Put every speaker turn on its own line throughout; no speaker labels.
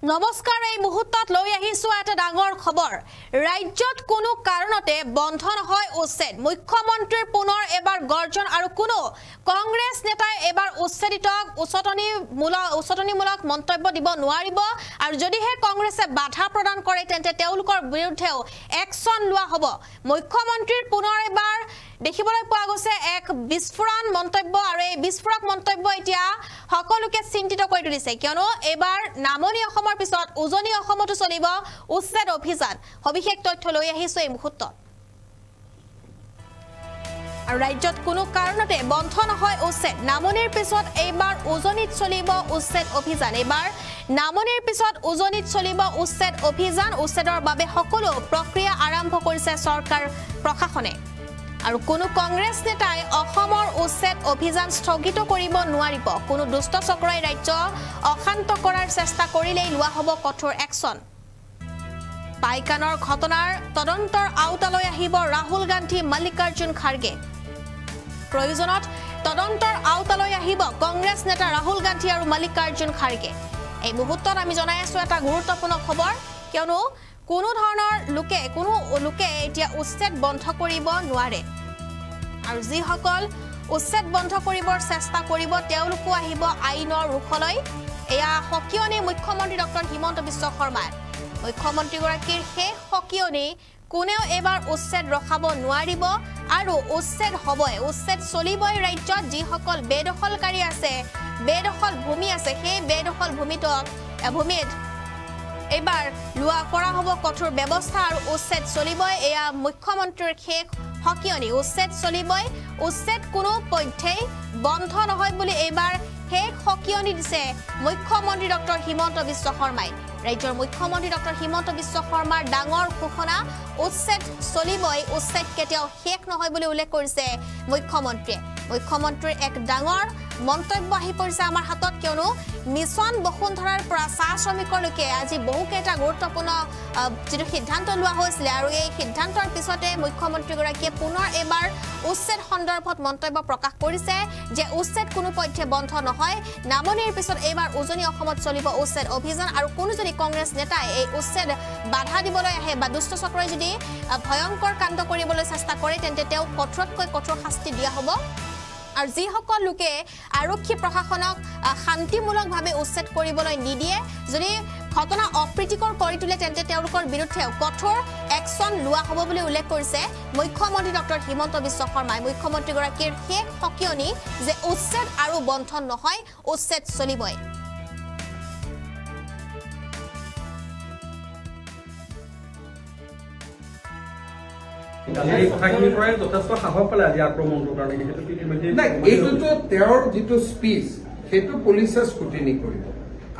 নমস্কাৰ এই মুহূৰ্তত লৈ আহিছো এটা ডাঙৰ খবৰ ৰাজ্যত কোনো কাৰণতে বন্ধ নহয় উচ্ছেদ মুখ্যমন্ত্ৰীৰ পুনৰ এবাৰ গৰ্জন আৰু কোনো কংগ্ৰেছ নেতাই এবাৰ উচ্ছেদিতক উচতনিমূলক মন্তব্য দিব নোৱাৰিব আৰু যদিহে কংগ্ৰেছে বাধা প্ৰদান কৰে তেন্তে তেওঁলোকৰ বিৰুদ্ধেও একশন লোৱা হ'ব মুখ্যমন্ত্ৰীৰ পুনৰ এবাৰ দেখিবলৈ পোৱা গৈছে এক বিস্ফোৰণ মন্তব্য আৰু এই বিস্ফোৰক মন্তব্য এতিয়া সকলোকে চিন্তিত কৰি তুলিছে কিয়নো এবাৰ নামনি অসমৰ পিছত উজনি অসমতো চলিব উচ্ছেদ অভিযান সবিশেষ তথ্য লৈ আহিছো এই মুহূৰ্তত আৰু ৰাজ্যত কোনো কাৰণতে বন্ধ নহয় উচ্ছেদ নামনিৰ পিছত এইবাৰ উজনিত চলিব উচ্ছেদ অভিযান এবাৰ নামনিৰ পিছত উজনিত চলিব উচ্ছেদ অভিযান উচ্ছেদৰ বাবে সকলো প্ৰক্ৰিয়া আৰম্ভ কৰিছে চৰকাৰ প্ৰশাসনে আৰু কোনো কংগ্ৰেছ নেতাই অসমৰ উচ্ছেদ অভিযান স্থগিত কৰিব নোৱাৰিব কোনো দুষ্ট চক্ৰই ৰাজ্য অশান্ত কৰাৰ চেষ্টা কৰিলেই লোৱা হ'ব কঠোৰ একশন পাইকানৰ ঘটনাৰ তদন্তৰ আওতালৈ আহিব ৰাহুল গান্ধী মল্লিকাৰ্জুন খাৰ্গে প্ৰয়োজনত তদন্তৰ আওতালৈ আহিব কংগ্ৰেছ নেতা ৰাহুল গান্ধী আৰু মল্লিকাৰ্জুন খাৰ্গে এই মুহূৰ্তত আমি জনাই আছো এটা গুৰুত্বপূৰ্ণ খবৰ কিয়নো কোনো ধৰণৰ লোকে এতিয়া উচ্ছেদ বন্ধ কৰিব নোৱাৰে আৰু যিসকল উচ্ছেদ বন্ধ কৰিবৰ চেষ্টা কৰিব তেওঁলোকো আহিব আইনৰ ৰুখলৈ এয়া সকিয়নি মুখ্যমন্ত্ৰী ডক্টৰ হিমন্ত বিশ্ব শৰ্মা মুখ্যমন্ত্ৰীগৰাকীৰ শেষ সকিয়নি কোনেও এবাৰ উচ্ছেদ ৰখাব নোৱাৰিব আৰু উচ্ছেদ হ'বই উচ্ছেদ চলিবই ৰাজ্যত যিসকল বেদখলকাৰী আছে বেদখল ভূমি আছে সেই বেদখল ভূমিত এবাৰ লোৱা কৰা হ'ব কঠোৰ ব্যৱস্থা আৰু উচ্ছেদ চলিবই এয়া মুখ্যমন্ত্ৰীৰ শেষ সকিয়নি উচ্ছেদ চলিবই উচ্ছেদ কোনো পধ্যেই বন্ধ নহয় বুলি এবাৰ শেষ সকিয়নি দিছে মুখ্যমন্ত্ৰী ডক্টৰ হিমন্ত বিশ্ব শৰ্মাই ৰাজ্যৰ মুখ্যমন্ত্ৰী ডক্টৰ হিমন্ত বিশ্ব শৰ্মাৰ ডাঙৰ ঘোষণা উচ্ছেদ চলিবই উচ্ছেদ কেতিয়াও শেষ নহয় বুলি উল্লেখ কৰিছে মুখ্যমন্ত্ৰীৰ এক ডাঙৰ মন্তব্য আহি পৰিছে আমাৰ হাতত কিয়নো মিছন বসুন্ধৰাৰ পৰা চাহ শ্ৰমিকলৈকে আজি বহুকেইটা গুৰুত্বপূৰ্ণ যিটো সিদ্ধান্ত লোৱা হৈছিল আৰু এই সিদ্ধান্তৰ পিছতে মুখ্যমন্ত্ৰীগৰাকীয়ে পুনৰ এবাৰ উচ্ছেদ সন্দৰ্ভত মন্তব্য প্ৰকাশ কৰিছে যে উচ্ছেদ কোনো পধ্যে বন্ধ নহয় নামনিৰ পিছত এইবাৰ উজনি অসমত চলিব উচ্ছেদ অভিযান আৰু কোনো যদি কংগ্ৰেছ নেতাই এই উচ্ছেদ বাধা দিবলৈ আহে বা দুষ্ট চক্ৰই যদি ভয়ংকৰ কাণ্ড কৰিবলৈ চেষ্টা কৰে তেন্তে তেওঁ কঠোৰতকৈ কঠোৰ শাস্তি দিয়া হ'ব আৰু যিসকল লোকে আৰক্ষী প্ৰশাসনক শান্তিমূলকভাৱে উচ্ছেদ কৰিবলৈ নিদিয়ে যদি ঘটনা অপ্ৰীতিকৰ কৰি তোলে তেন্তে তেওঁলোকৰ বিৰুদ্ধে কঠোৰ একশন লোৱা হ'ব বুলি উল্লেখ কৰিছে মুখ্যমন্ত্ৰী ডক্টৰ হিমন্ত বিশ্ব শৰ্মাই মুখ্যমন্ত্ৰীগৰাকীৰ শেষ সকিয়নি যে উচ্ছেদ আৰু বন্ধন নহয় উচ্ছেদ চলিবই
যথেষ্ট সাহস পালে আজি আক্ৰমণটোৰ কাৰণে এইটোতো তেওঁৰ যিটো স্পীচ সেইটো পুলিচে স্কুটিনি কৰিব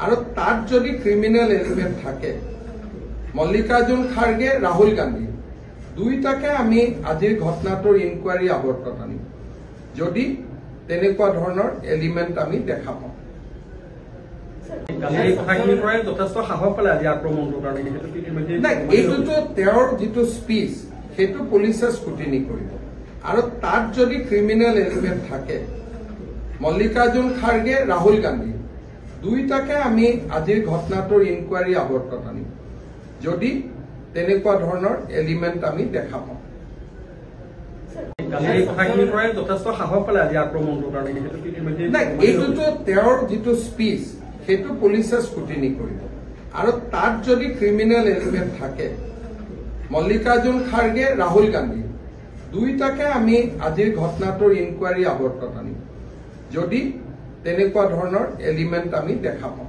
আৰু তাত যদি ক্ৰিমিনেল এলিমেণ্ট থাকে মল্লিকাৰ্জুন খাৰ্গে ৰাহুল গান্ধী দুইটাকে আমি আজিৰ ঘটনাটোৰ ইনকুৱাৰী আৱৰ্তত আনিম যদি তেনেকুৱা ধৰণৰ এলিমেণ্ট আমি দেখা পাওঁ যথেষ্ট সাহস পালে আজি আক্ৰমণটোৰ কাৰণে এইটোতো তেওঁৰ যিটো স্পীচ সেইটো পুলিচে স্কুটিনি কৰিব আৰু তাত যদি ক্ৰিমিনেল এলিমেণ্ট থাকে মল্লিকাৰ্জুন খাৰ্গে ৰাহুল গান্ধী দুইটাকে আমি আজিৰ ঘটনাটোৰ ইনকুৱাৰী আৱৰ্তত আনিম যদি তেনেকুৱা ধৰণৰ এলিমেণ্ট আমি দেখা পাওঁ যথেষ্ট সাহস পালে আজি আক্ৰমণটোৰ কাৰণে এইটোতো তেওঁৰ যিটো স্পীচ সেইটো পুলিচে স্কুটিনি কৰিব আৰু তাত যদি ক্ৰিমিনেল এলিমেণ্ট থাকে মল্লিকাৰ্জুন খাৰ্গে ৰাহুল গান্ধী দুইটাকে আমি আজিৰ ঘটনাটোৰ ইনকুৱাৰী আৱৰ্তত আনিম যদি তেনেকুৱা ধৰণৰ এলিমেণ্ট আমি দেখা পাওঁ